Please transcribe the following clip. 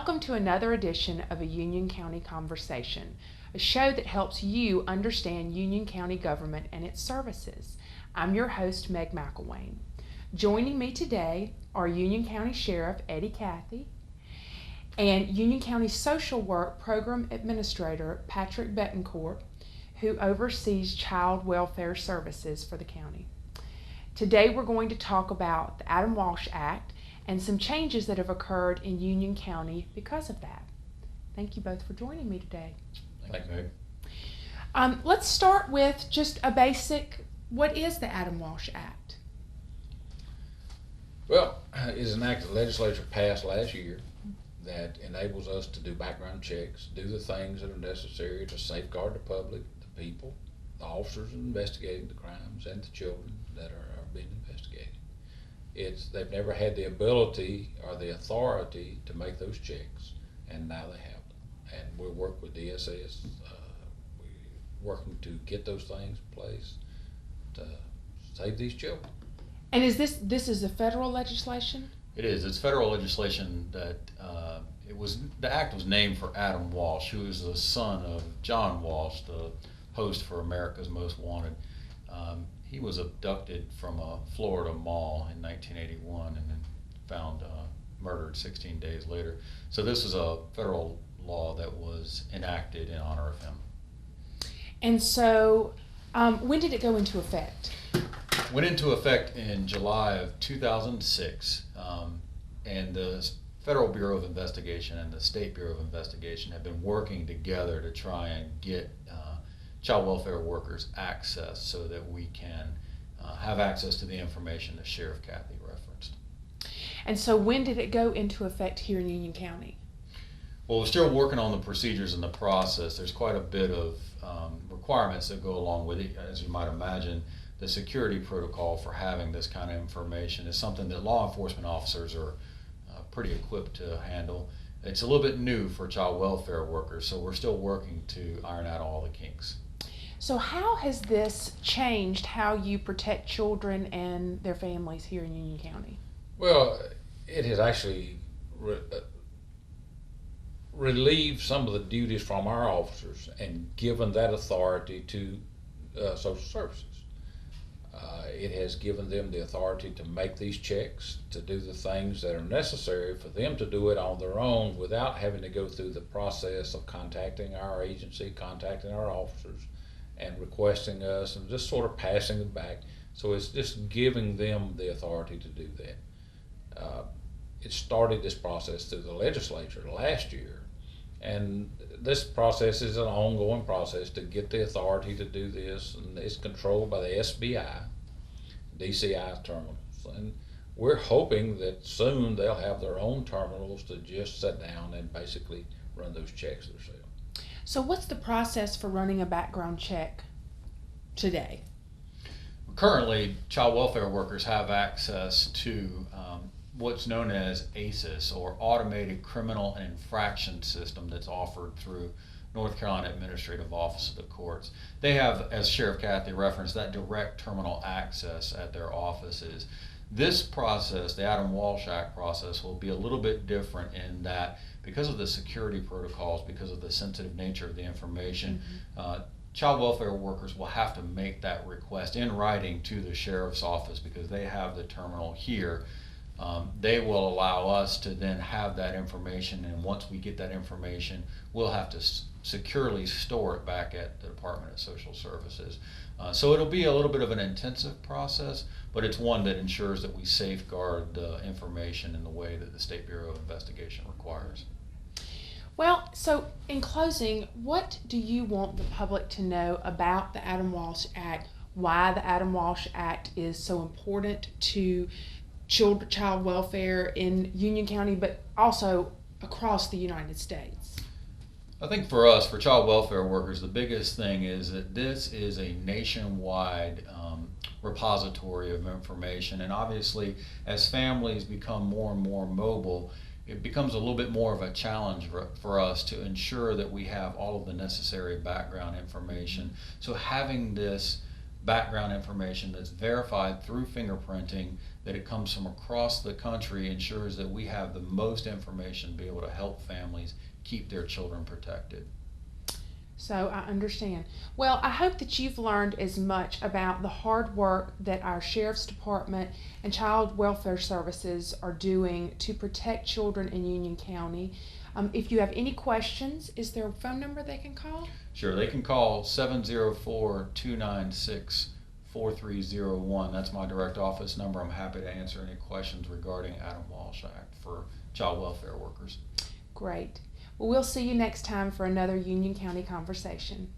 Welcome to another edition of a Union County Conversation, a show that helps you understand Union County government and its services. I'm your host, Meg McElwain. Joining me today are Union County Sheriff Eddie Cathy and Union County Social Work Program Administrator Patrick Betancourt, who oversees child welfare services for the county. Today we're going to talk about the Adam Walsh Act and some changes that have occurred in Union County because of that. Thank you both for joining me today. Thank you. Let's start with just a basic, what is the Adam Walsh Act? Well, it's an act the legislature passed last year that enables us to do background checks, do the things that are necessary to safeguard the public, the people, the officers investigating the crimes, and the children that are being investigated. They've never had the ability or the authority to make those checks, and now they have them. And we work with DSS. We're working to get those things in place to save these children. And is this is a federal legislation? It is. It's federal legislation that the act was named for Adam Walsh, who is the son of John Walsh, the host for America's Most Wanted. He was abducted from a Florida mall in 1981 and then found murdered 16 days later. So this is a federal law that was enacted in honor of him. And so when did it go into effect? Went into effect in July of 2006, and the Federal Bureau of Investigation and the State Bureau of Investigation have been working together to try and get child welfare workers access so that we can have access to the information that Sheriff Cathy referenced. And so when did it go into effect here in Union County? Well, we're still working on the procedures and the process. There's quite a bit of requirements that go along with it. As you might imagine, the security protocol for having this kind of information is something that law enforcement officers are pretty equipped to handle. It's a little bit new for child welfare workers, so we're still working to iron out all the kinks. So how has this changed how you protect children and their families here in Union County? Well, it has actually relieved some of the duties from our officers and given that authority to social services. It has given them the authority to make these checks, to do the things that are necessary for them to do it on their own without having to go through the process of contacting our agency, contacting our officers, and requesting us and just sort of passing it back. So it's just giving them the authority to do that. It started this process through the legislature last year, and this process is an ongoing process to get the authority to do this, and it's controlled by the SBI, DCI terminals, and we're hoping that soon they'll have their own terminals to just sit down and basically run those checks themselves. So what's the process for running a background check today? Currently, child welfare workers have access to what's known as ACES, or Automated Criminal and Infraction System, that's offered through North Carolina Administrative Office of the Courts. They have, as Sheriff Cathy referenced, that direct terminal access at their offices. This process, the Adam Walsh Act process, will be a little bit different in that because of the security protocols, because of the sensitive nature of the information, child welfare workers will have to make that request in writing to the sheriff's office because they have the terminal here. They will allow us to then have that information, and once we get that information, we'll have to securely store it back at the Department of Social Services. So it'll be a little bit of an intensive process, but it's one that ensures that we safeguard the information in the way that the State Bureau of Investigation requires. Well, so in closing, what do you want the public to know about the Adam Walsh Act, why the Adam Walsh Act is so important to child welfare in Union County, but also across the United States? I think for us, for child welfare workers, the biggest thing is that this is a nationwide repository of information, and obviously as families become more and more mobile, it becomes a little bit more of a challenge for us to ensure that we have all of the necessary background information. So having this background information that's verified through fingerprinting, that it comes from across the country, ensures that we have the most information to be able to help families keep their children protected. So I understand. Well, I hope that you've learned as much about the hard work that our Sheriff's Department and Child Welfare Services are doing to protect children in Union County. If you have any questions, is there a phone number they can call? Sure, they can call 704-296-4301. That's my direct office number. I'm happy to answer any questions regarding Adam Walsh Act for child welfare workers. Great. Well, we'll see you next time for another Union County Conversation.